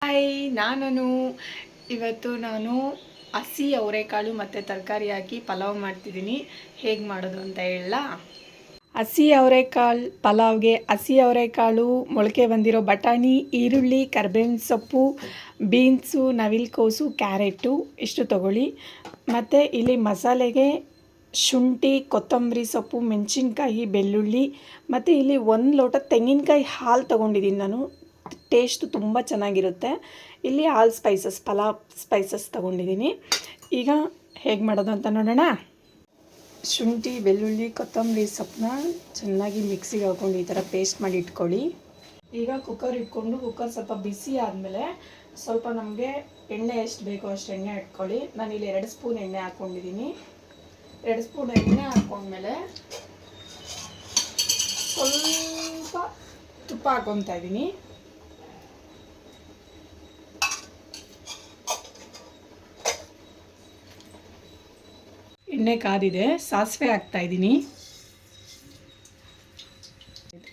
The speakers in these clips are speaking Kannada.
ಹಾಯ್, ಇವತ್ತು ನಾನು ಹಸಿ ಅವರೆಕಾಳು ಮತ್ತು ತರಕಾರಿ ಹಾಕಿ ಪಲಾವ್ ಮಾಡ್ತಿದ್ದೀನಿ. ಹೇಗೆ ಮಾಡೋದು ಅಂತ ಹೇಳ. ಹಸಿ ಅವರೆಕಾಳು ಪಲಾವ್ಗೆ ಹಸಿ ಅವರೆಕಾಳು, ಮೊಳಕೆ ಬಂದಿರೋ ಬಟಾಣಿ, ಈರುಳ್ಳಿ, ಕರಿಬೇವಿನ ಸೊಪ್ಪು, ಬೀನ್ಸು, ನವಿಲುಕೋಸು, ಕ್ಯಾರೆಟು ಇಷ್ಟು ತೊಗೊಳ್ಳಿ. ಮತ್ತು ಇಲ್ಲಿ ಮಸಾಲೆಗೆ ಶುಂಠಿ, ಕೊತ್ತಂಬರಿ ಸೊಪ್ಪು, ಮೆಣಸಿನ್ಕಾಯಿ, ಬೆಳ್ಳುಳ್ಳಿ ಮತ್ತು ಇಲ್ಲಿ 1 ಲೋಟ ತೆಂಗಿನಕಾಯಿ ಹಾಲು ತೊಗೊಂಡಿದ್ದೀನಿ ನಾನು. ಟೇಸ್ಟು ತುಂಬ ಚೆನ್ನಾಗಿರುತ್ತೆ. ಇಲ್ಲಿ ಆಲ್ ಸ್ಪೈಸಸ್, ಪಲಾವ್ ಸ್ಪೈಸಸ್ ತೊಗೊಂಡಿದ್ದೀನಿ. ಈಗ ಹೇಗೆ ಮಾಡೋದು ಅಂತ ನೋಡೋಣ. ಶುಂಠಿ, ಬೆಳ್ಳುಳ್ಳಿ, ಕೊತ್ತಂಬರಿ ಸೊಪ್ಪನ್ನ ಚೆನ್ನಾಗಿ ಮಿಕ್ಸಿಗೆ ಹಾಕ್ಕೊಂಡು ಈ ಥರ ಪೇಸ್ಟ್ ಮಾಡಿ ಇಟ್ಕೊಳ್ಳಿ. ಈಗ ಕುಕ್ಕರ್ ಇಟ್ಕೊಂಡು ಕುಕ್ಕರ್ ಸ್ವಲ್ಪ ಬಿಸಿ ಆದಮೇಲೆ ಸ್ವಲ್ಪ ನಮಗೆ ಎಣ್ಣೆ ಎಷ್ಟು ಬೇಕೋ ಅಷ್ಟು ಎಣ್ಣೆ ಇಟ್ಕೊಳ್ಳಿ. ನಾನಿಲ್ಲಿ 2 ಸ್ಪೂನ್ ಎಣ್ಣೆ ಹಾಕ್ಕೊಂಡಿದ್ದೀನಿ. 2 ಸ್ಪೂನ್ ಎಣ್ಣೆ ಹಾಕ್ಕೊಂಡ್ಮೇಲೆ ಸ್ವಲ್ಪ ತುಪ್ಪ ಹಾಕ್ಕೊತಾ ಇದ್ದೀನಿ. ಎಣ್ಣೆ ಕಾದಿದೆ, ಸಾಸಿವೆ ಹಾಕ್ತಾಯಿದ್ದೀನಿ.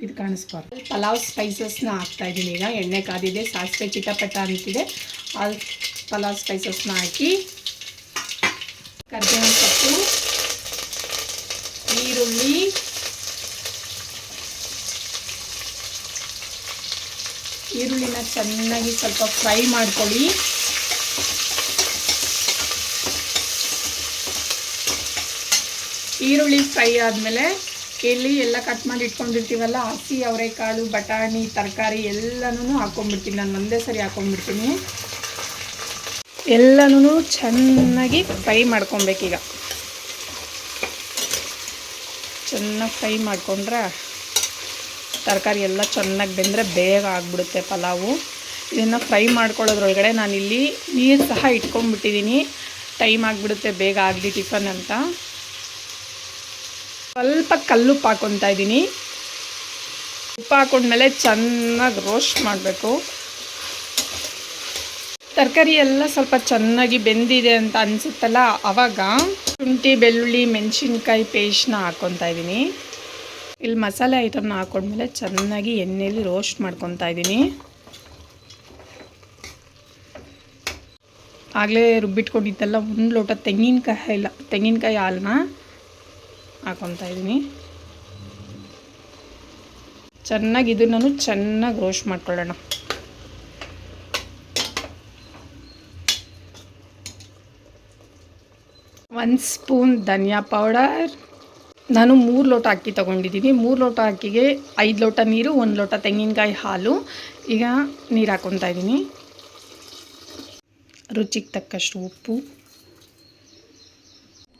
ಇದು ಕಾಣಿಸ್ಬಾರ್ದು. ಪಲಾವ್ ಸ್ಪೈಸಸ್ನ ಹಾಕ್ತಾಯಿದ್ದೀನಿ. ಈಗ ಎಣ್ಣೆ ಕಾದಿದೆ, ಸಾಸಿವೆ ಚಿಟಪಟ ಅಂತಿದೆ. ಪಲಾವ್ ಸ್ಪೈಸಸ್ನ ಹಾಕಿ ಕರಿಬೇವಿನ ಸೊಪ್ಪು, ಈರುಳ್ಳಿನ ಚೆನ್ನಾಗಿ ಸ್ವಲ್ಪ ಫ್ರೈ ಮಾಡ್ಕೊಳ್ಳಿ. ಈರುಳ್ಳಿ ಫ್ರೈ ಆದಮೇಲೆ ಇಲ್ಲಿ ಎಲ್ಲ ಕಟ್ ಮಾಡಿ ಇಟ್ಕೊಂಡಿರ್ತೀವಲ್ಲ, ಹಸಿ ಅವರೆಕಾಳು, ಬಟಾಣಿ, ತರಕಾರಿ ಎಲ್ಲನೂ ಹಾಕ್ಕೊಂಡ್ಬಿಡ್ತೀನಿ. ನಾನು ಒಂದೇ ಸರಿ ಹಾಕ್ಕೊಂಡ್ಬಿಡ್ತೀನಿ. ಎಲ್ಲನೂ ಚೆನ್ನಾಗಿ ಫ್ರೈ ಮಾಡ್ಕೊಬೇಕೀಗ. ಚೆನ್ನಾಗಿ ಫ್ರೈ ಮಾಡಿಕೊಂಡ್ರೆ ತರಕಾರಿ ಎಲ್ಲ ಚೆನ್ನಾಗಿ ಬೆಂದರೆ ಬೇಗ ಆಗಿಬಿಡುತ್ತೆ ಪಲಾವು. ಇದನ್ನು ಫ್ರೈ ಮಾಡ್ಕೊಳ್ಳೋದ್ರೊಳಗಡೆ ನಾನಿಲ್ಲಿ ನೀರು ಸಹ ಇಟ್ಕೊಂಡ್ಬಿಟ್ಟಿದ್ದೀನಿ. ಟೈಮ್ ಆಗಿಬಿಡುತ್ತೆ ಬೇಗ ಆಗಲಿ ಟಿಫನ್ ಅಂತ. ಸ್ವಲ್ಪ ಕಲ್ಲುಪ್ಪು ಹಾಕ್ಕೊತಾ ಇದ್ದೀನಿ. ಉಪ್ಪು ಹಾಕೊಂಡ್ಮೇಲೆ ಚೆನ್ನಾಗಿ ರೋಸ್ಟ್ ಮಾಡಬೇಕು. ತರಕಾರಿ ಎಲ್ಲ ಸ್ವಲ್ಪ ಚೆನ್ನಾಗಿ ಬೆಂದಿದೆ ಅಂತ ಅನಿಸುತ್ತಲ್ಲ, ಆವಾಗ ಶುಂಠಿ, ಬೆಳ್ಳುಳ್ಳಿ, ಮೆಣಸಿನ್ಕಾಯಿ ಪೇಸ್ಟ್ನ ಹಾಕ್ಕೊತಾ ಇದ್ದೀನಿ. ಇಲ್ಲಿ ಮಸಾಲೆ ಐಟಮ್ನ ಹಾಕ್ಕೊಂಡ್ಮೇಲೆ ಚೆನ್ನಾಗಿ ಎಣ್ಣೆಯಲ್ಲಿ ರೋಸ್ಟ್ ಮಾಡ್ಕೊತಾ ಇದ್ದೀನಿ. ಆಗಲೇ ರುಬ್ಬಿಟ್ಕೊಂಡಿದ್ದೆಲ್ಲ 1 ಲೋಟ ತೆಂಗಿನಕಾಯಿ ಹಾಲನ್ನ ಹಾಕ್ಕೊತಾ ಇದ್ದೀನಿ. ಚೆನ್ನಾಗಿ ಇದನ್ನು ಚೆನ್ನಾಗಿ ರೋಸ್ಟ್ ಮಾಡ್ಕೊಳ್ಳೋಣ. ಒಂದು ಸ್ಪೂನ್ ಧನಿಯಾ ಪೌಡರ್. ನಾನು 3 ಲೋಟ ಅಕ್ಕಿ ತೊಗೊಂಡಿದ್ದೀನಿ. 3 ಲೋಟ ಅಕ್ಕಿಗೆ 5 ಲೋಟ ನೀರು, 1 ಲೋಟ ತೆಂಗಿನಕಾಯಿ ಹಾಲು. ಈಗ ನೀರು ಹಾಕ್ಕೊತಾ ಇದ್ದೀನಿ. ರುಚಿಗೆ ತಕ್ಕಷ್ಟು ಉಪ್ಪು.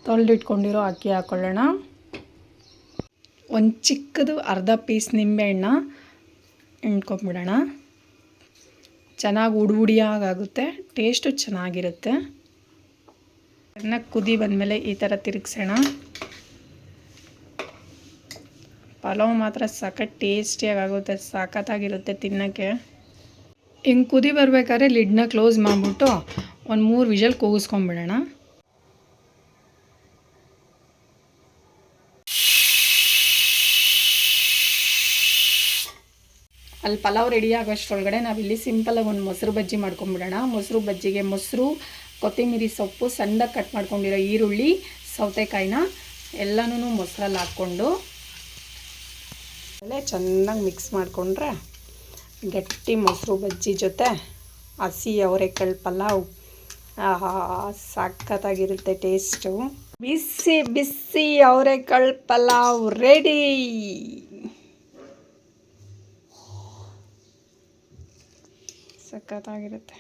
ತೊಳೆದಿಟ್ಕೊಂಡಿರೋ ಅಕ್ಕಿ ಹಾಕ್ಕೊಳ್ಳೋಣ. ಒಂದು ಚಿಕ್ಕದು ಅರ್ಧ ಪೀಸ್ ನಿಂಬೆಹಣ್ಣ ಹಿಂಡ್ಕೊಂಬಿಡೋಣ. ಚೆನ್ನಾಗಿ ಉಡಿಯಾಗುತ್ತೆ, ಟೇಸ್ಟು ಚೆನ್ನಾಗಿರುತ್ತೆ. ಚೆನ್ನಾಗಿ ಕುದಿ ಬಂದಮೇಲೆ ಈ ಥರ ತಿರುಗಿಸೋಣ. ಪಲಾವ್ ಮಾತ್ರ ಸಖತ್ ಟೇಸ್ಟಿಯಾಗುತ್ತೆ, ಸಖತ್ತಾಗಿರುತ್ತೆ ತಿನ್ನೋಕ್ಕೆ. ಹಿಂಗೆ ಕುದಿ ಬರಬೇಕಾದ್ರೆ ಲಿಡ್ನ ಕ್ಲೋಸ್ ಮಾಡಿಬಿಟ್ಟು ಒಂದು 3 ವಿಷಲ್ ಕೂಗಿಸ್ಕೊಂಬಿಡೋಣ. ಅಲ್ಲಿ ಪಲಾವ್ ರೆಡಿ ಆಗೋಷ್ಟರೊಳಗಡೆ ನಾವಿಲ್ಲಿ ಸಿಂಪಲಾಗಿ ಒಂದು ಮೊಸರು ಬಜ್ಜಿ ಮಾಡ್ಕೊಂಬಿಡೋಣ. ಮೊಸರು ಬಜ್ಜಿಗೆ ಮೊಸರು, ಕೊತ್ತಂಬರಿ ಸೊಪ್ಪು, ಸಣ್ಣದಾಗಿ ಕಟ್ ಮಾಡ್ಕೊಂಡಿರೋ ಈರುಳ್ಳಿ, ಸೌತೆಕಾಯಿನ ಎಲ್ಲನೂ ಮೊಸರಲ್ಲಿ ಹಾಕ್ಕೊಂಡು ಆಮೇಲೆ ಚೆನ್ನಾಗಿ ಮಿಕ್ಸ್ ಮಾಡಿಕೊಂಡ್ರೆ ಗಟ್ಟಿ ಮೊಸರು ಬಜ್ಜಿ ಜೊತೆ ಹಸಿ ಅವರೆಕಾಳು ಪಲಾವ್ ಸಖತ್ತಾಗಿರುತ್ತೆ ಟೇಸ್ಟು. ಬಿಸಿ ಬಿಸಿ ಅವರೆಕಾಳು ಪಲಾವ್ ರೆಡಿ. ಸಖತ್ತಾಗಿರುತ್ತೆ.